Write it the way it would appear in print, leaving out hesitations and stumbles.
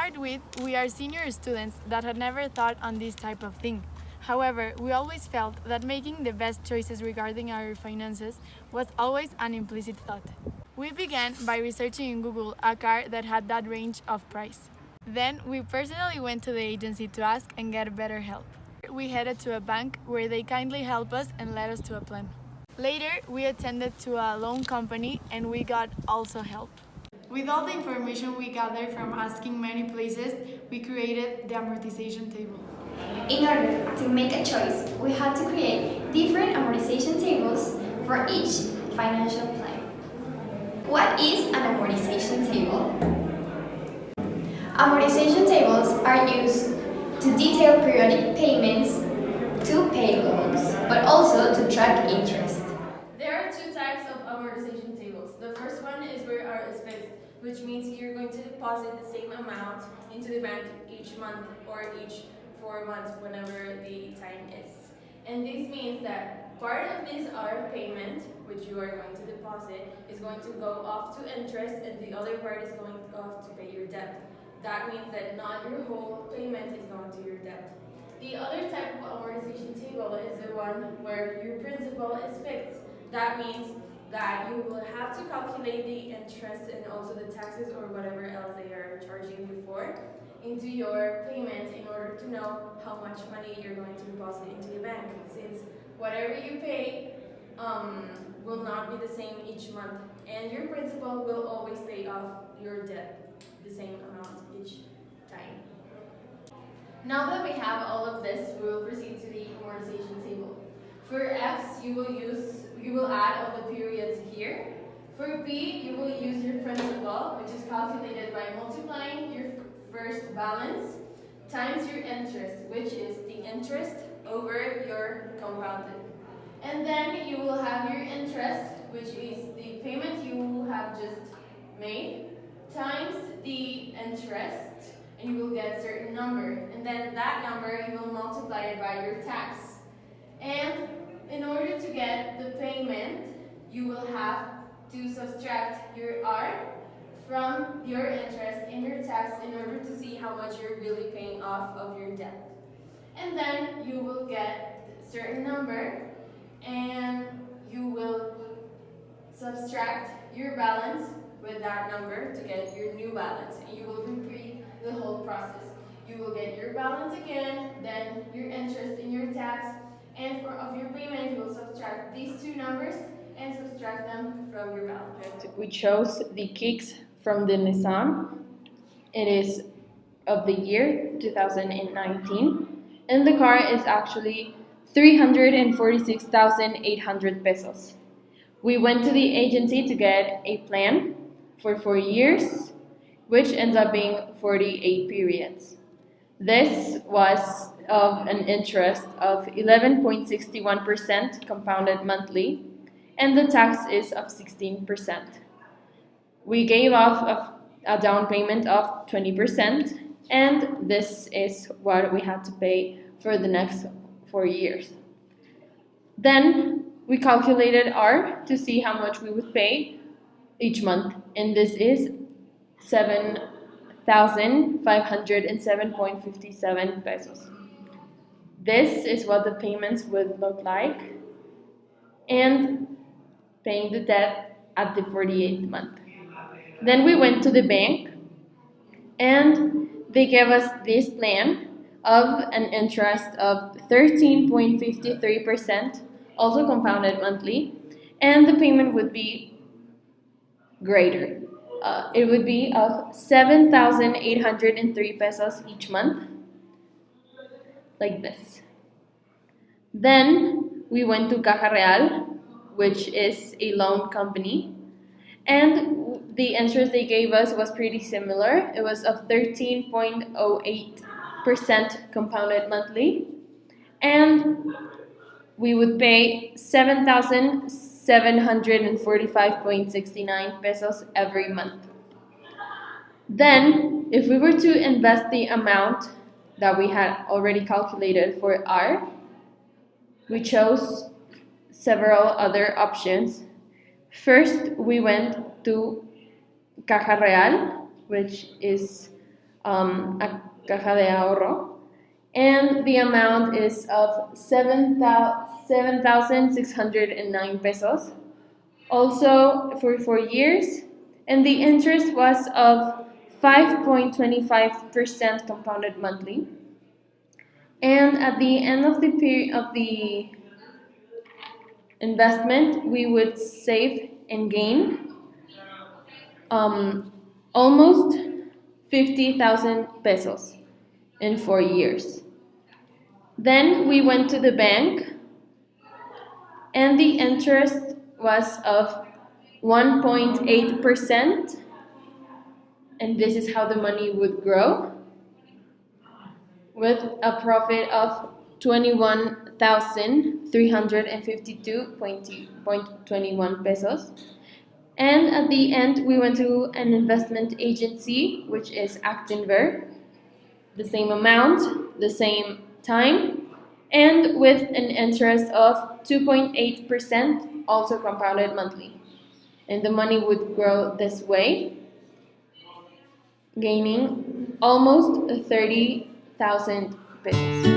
start with, we are senior students that had never thought on this type of thing. However, we always felt that making the best choices regarding our finances was always an implicit thought. We began by researching in Google a car that had that range of price. Then we personally went to the agency to ask and get better help. We headed to a bank where they kindly helped us and led us to a plan. Later, we attended to a loan company and we got also help. With all the information we gathered from asking many places, we created the amortization table. In order to make a choice, we had to create different amortization tables for each financial plan. What is an amortization table? Amortization tables are used to detail periodic payments to pay loans, but also to track interest. There are two types of amortization tables. The first one is where R is fixed, which means you're going to deposit the same amount into the bank each month or each 4 months, whenever the time is. And this means that part of this R payment, which you are going to deposit, is going to go off to interest and the other part is going off to pay your debt. That means that not your whole payment is going to your debt. The other type of amortization table is the one where your principal is fixed. That means that you will have to calculate the interest and also the taxes or whatever else they are charging you for into your payment in order to know how much money you're going to deposit into the bank, since whatever you pay will not be the same each month, and your principal will always pay off your debt the same amount each time. Now that we have all of this, we will proceed to the amortization table. For X, you will add all the periods here. For B, you will use your principal, which is calculated by multiplying your first balance times your interest, which is the interest over your compounded. And then you will have your interest, which is the payment you have just made, times the interest, and you will get a certain number. And then that number, you will multiply it by your tax. And in order to get the payment, you will have to subtract your R from your interest and your tax in order to see how much you're really paying off of your debt. And then you will get a certain number and you will subtract your balance with that number to get your new balance, and you will repeat the whole process. You will get your balance again, then your interest and your tax, and of your payment you will subtract these two numbers and subtract them from your balance. We chose the Kicks from the Nissan. It is of the year 2019, and the car is actually 346,800 pesos. We went to the agency to get a plan for 4 years, which ends up being 48 periods. This was of an interest of 11.61% compounded monthly, and the tax is of 16%. We gave off a down payment of 20%, and this is what we had to pay for the next 4 years. Then we calculated R to see how much we would pay each month, and this is 7,507.57 pesos. This is what the payments would look like, and paying the debt at the 48th month. Then we went to the bank, and they gave us this plan of an interest of 13.53%, also compounded monthly, and the payment would be greater. It would be of 7,803 pesos each month, like this. Then we went to Caja Real, which is a loan company, and the interest they gave us was pretty similar. It was of 13.08% compounded monthly, and we would pay 7,745.69 pesos every month. Then, if we were to invest the amount that we had already calculated for R, we chose several other options. First, we went to Caja Real, which is a caja de ahorro, and the amount is of 7,609 pesos, also for 4 years, and the interest was of 5.25% compounded monthly. And at the end of the period of the investment, we would save and gain almost 50,000 pesos in 4 years. Then we went to the bank, and the interest was of 1.8%, and this is how the money would grow, with a profit of 21,352.21 pesos. And at the end, we went to an investment agency, which is Actinver, the same amount, the same time, and with an interest of 2.8%, also compounded monthly. And the money would grow this way, gaining almost 30,000 pesos.